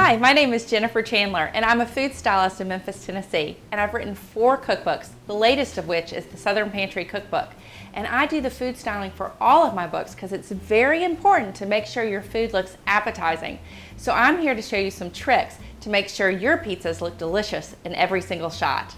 Hi, my name is Jennifer Chandler, and I'm a food stylist in Memphis, Tennessee, and I've written 4 cookbooks, the latest of which is the Southern Pantry Cookbook. And I do the food styling for all of my books because it's very important to make sure your food looks appetizing. So I'm here to show you some tricks to make sure your pizzas look delicious in every single shot.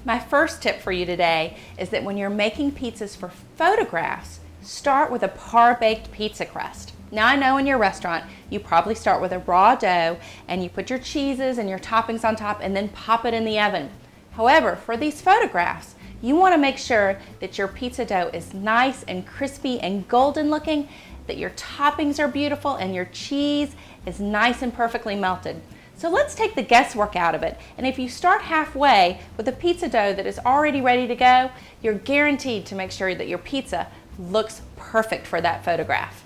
My first tip for you today is that when you're making pizzas for photographs, start with a par-baked pizza crust. Now I know in your restaurant you probably start with a raw dough and you put your cheeses and your toppings on top and then pop it in the oven. However, for these photographs, you want to make sure that your pizza dough is nice and crispy and golden looking, that your toppings are beautiful and your cheese is nice and perfectly melted. So let's take the guesswork out of it, and if you start halfway with a pizza dough that is already ready to go, you're guaranteed to make sure that your pizza looks perfect for that photograph.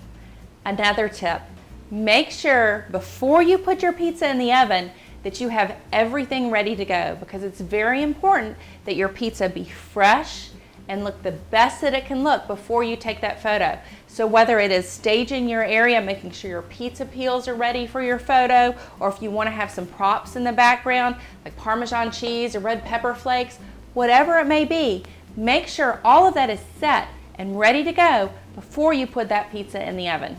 Another tip, make sure before you put your pizza in the oven that you have everything ready to go, because it's very important that your pizza be fresh and look the best that it can look before you take that photo. So whether it is staging your area, making sure your pizza peels are ready for your photo, or if you want to have some props in the background like Parmesan cheese or red pepper flakes, whatever it may be, make sure all of that is set and ready to go before you put that pizza in the oven.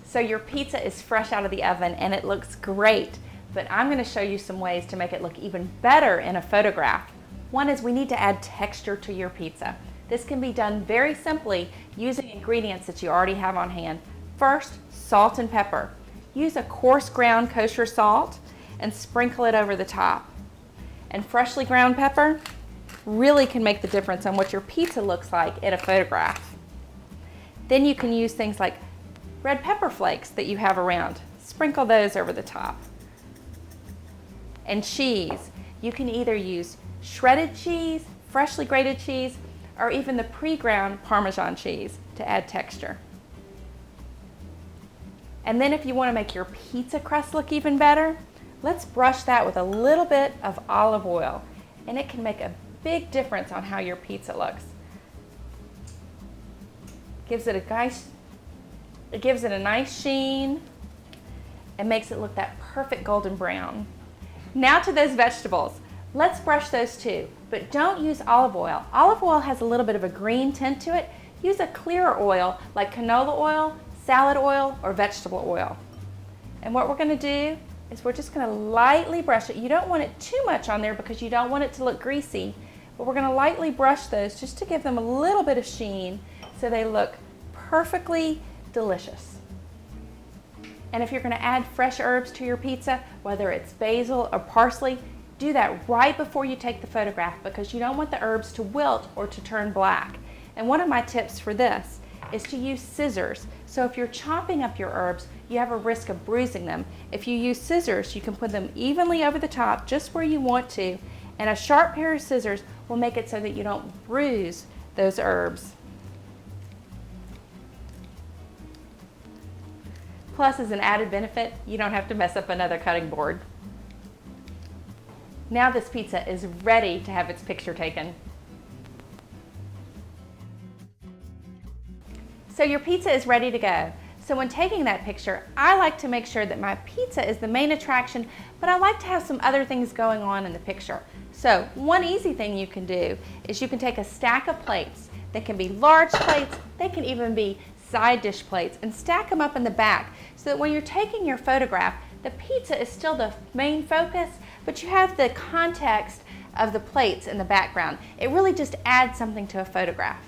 So your pizza is fresh out of the oven and it looks great, but I'm going to show you some ways to make it look even better in a photograph. One is we need to add texture to your pizza. This can be done very simply using ingredients that you already have on hand. First, salt and pepper. Use a coarse ground kosher salt and sprinkle it over the top. And freshly ground pepper really can make the difference on what your pizza looks like in a photograph. Then you can use things like red pepper flakes that you have around. Sprinkle those over the top. And cheese. You can either use shredded cheese, freshly grated cheese, or even the pre-ground Parmesan cheese to add texture. And then if you want to make your pizza crust look even better, let's brush that with a little bit of olive oil, and it can make a big difference on how your pizza looks. Gives it a nice sheen and makes it look that perfect golden brown. Now to those vegetables. Let's brush those too, but don't use olive oil. Olive oil has a little bit of a green tint to it. Use a clearer oil like canola oil, salad oil, or vegetable oil. And what we're going to do is we're just going to lightly brush it. You don't want it too much on there because you don't want it to look greasy, but we're going to lightly brush those just to give them a little bit of sheen so they look perfectly delicious. And if you're going to add fresh herbs to your pizza, whether it's basil or parsley, do that right before you take the photograph because you don't want the herbs to wilt or to turn black. And one of my tips for this is to use scissors. So if you're chopping up your herbs, you have a risk of bruising them. If you use scissors, you can put them evenly over the top just where you want to, and a sharp pair of scissors will make it so that you don't bruise those herbs. Plus, as an added benefit, you don't have to mess up another cutting board. Now this pizza is ready to have its picture taken. So your pizza is ready to go. So when taking that picture, I like to make sure that my pizza is the main attraction, but I like to have some other things going on in the picture. So one easy thing you can do is you can take a stack of plates. They can be large plates, they can even be side dish plates, and stack them up in the back so that when you're taking your photograph, the pizza is still the main focus, but you have the context of the plates in the background. It really just adds something to a photograph.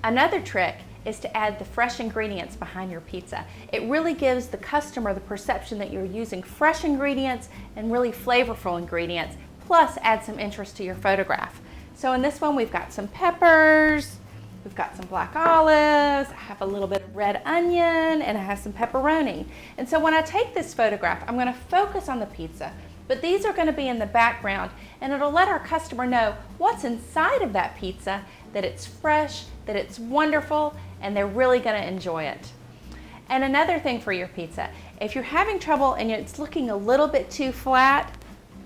Another trick is to add the fresh ingredients behind your pizza. It really gives the customer the perception that you're using fresh ingredients and really flavorful ingredients, plus add some interest to your photograph. So in this one, we've got some peppers, we've got some black olives, I have a little bit of red onion, and I have some pepperoni. And so when I take this photograph, I'm going to focus on the pizza, but these are going to be in the background, and it'll let our customer know what's inside of that pizza, that it's fresh, that it's wonderful, and they're really going to enjoy it. And another thing for your pizza, if you're having trouble and it's looking a little bit too flat,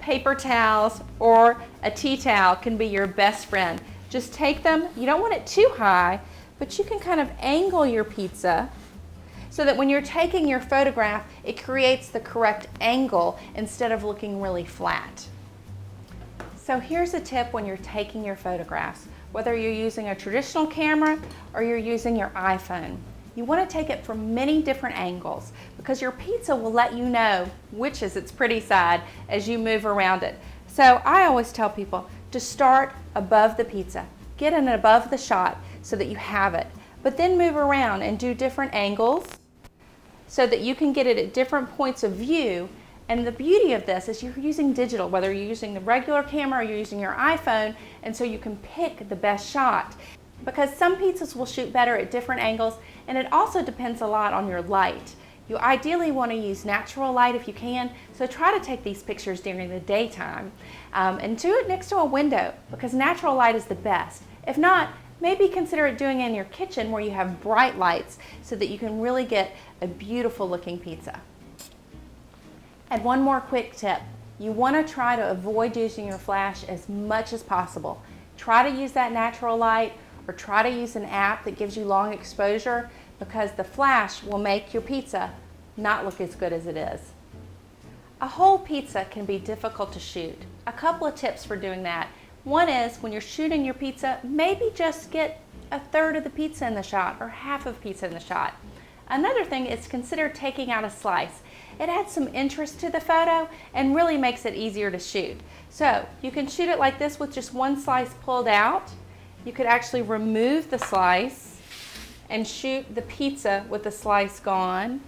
paper towels or a tea towel can be your best friend. Just take them, you don't want it too high, but you can kind of angle your pizza so that when you're taking your photograph, it creates the correct angle instead of looking really flat. So here's a tip when you're taking your photographs, whether you're using a traditional camera or you're using your iPhone. You want to take it from many different angles because your pizza will let you know which is its pretty side as you move around it. So I always tell people to start above the pizza. Get it above the shot so that you have it, but then move around and do different angles so that you can get it at different points of view. And the beauty of this is you're using digital, whether you're using the regular camera or you're using your iPhone, and so you can pick the best shot. Because some pizzas will shoot better at different angles, and it also depends a lot on your light. You ideally want to use natural light if you can, so try to take these pictures during the daytime and do it next to a window because natural light is the best. If not, maybe consider it doing it in your kitchen where you have bright lights so that you can really get a beautiful looking pizza. And one more quick tip. You want to try to avoid using your flash as much as possible. Try to use that natural light or try to use an app that gives you long exposure because the flash will make your pizza not look as good as it is. A whole pizza can be difficult to shoot. A couple of tips for doing that. One is when you're shooting your pizza, maybe just get a third of the pizza in the shot or half of pizza in the shot. Another thing is consider taking out a slice. It adds some interest to the photo and really makes it easier to shoot. So you can shoot it like this with just one slice pulled out. You could actually remove the slice and shoot the pizza with the slice gone.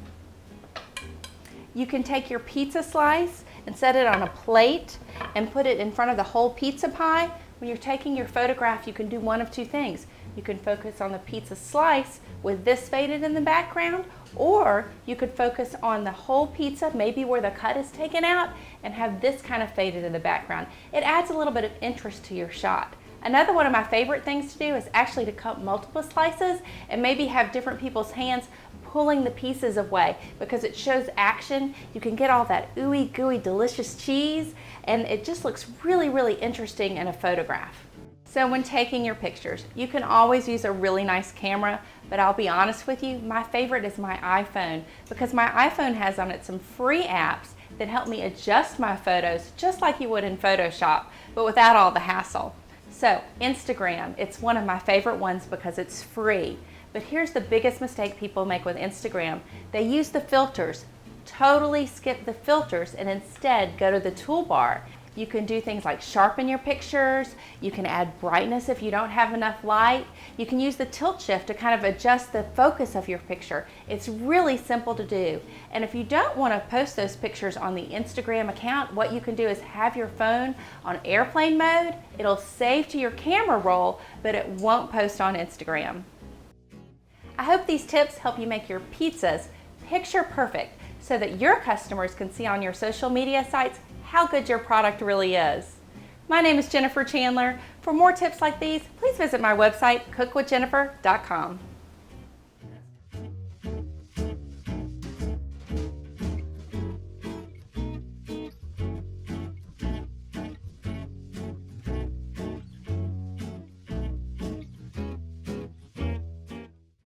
You can take your pizza slice and set it on a plate and put it in front of the whole pizza pie. When you're taking your photograph, you can do one of two things. You can focus on the pizza slice with this faded in the background, or you could focus on the whole pizza, maybe where the cut is taken out, and have this kind of faded in the background. It adds a little bit of interest to your shot. Another one of my favorite things to do is actually to cut multiple slices and maybe have different people's hands pulling the pieces away because it shows action. You can get all that ooey gooey delicious cheese and it just looks really, really interesting in a photograph. So when taking your pictures, you can always use a really nice camera, but I'll be honest with you, my favorite is my iPhone because my iPhone has on it some free apps that help me adjust my photos just like you would in Photoshop, but without all the hassle. So Instagram, it's one of my favorite ones because it's free. But here's the biggest mistake people make with Instagram. They use the filters, totally skip the filters and instead go to the toolbar. You can do things like sharpen your pictures, you can add brightness if you don't have enough light, you can use the tilt shift to kind of adjust the focus of your picture. It's really simple to do. And if you don't want to post those pictures on the Instagram account, what you can do is have your phone on airplane mode. It'll save to your camera roll, but it won't post on Instagram. I hope these tips help you make your pizzas picture perfect so that your customers can see on your social media sites how good your product really is. My name is Jennifer Chandler. For more tips like these, please visit my website, cookwithjennifer.com.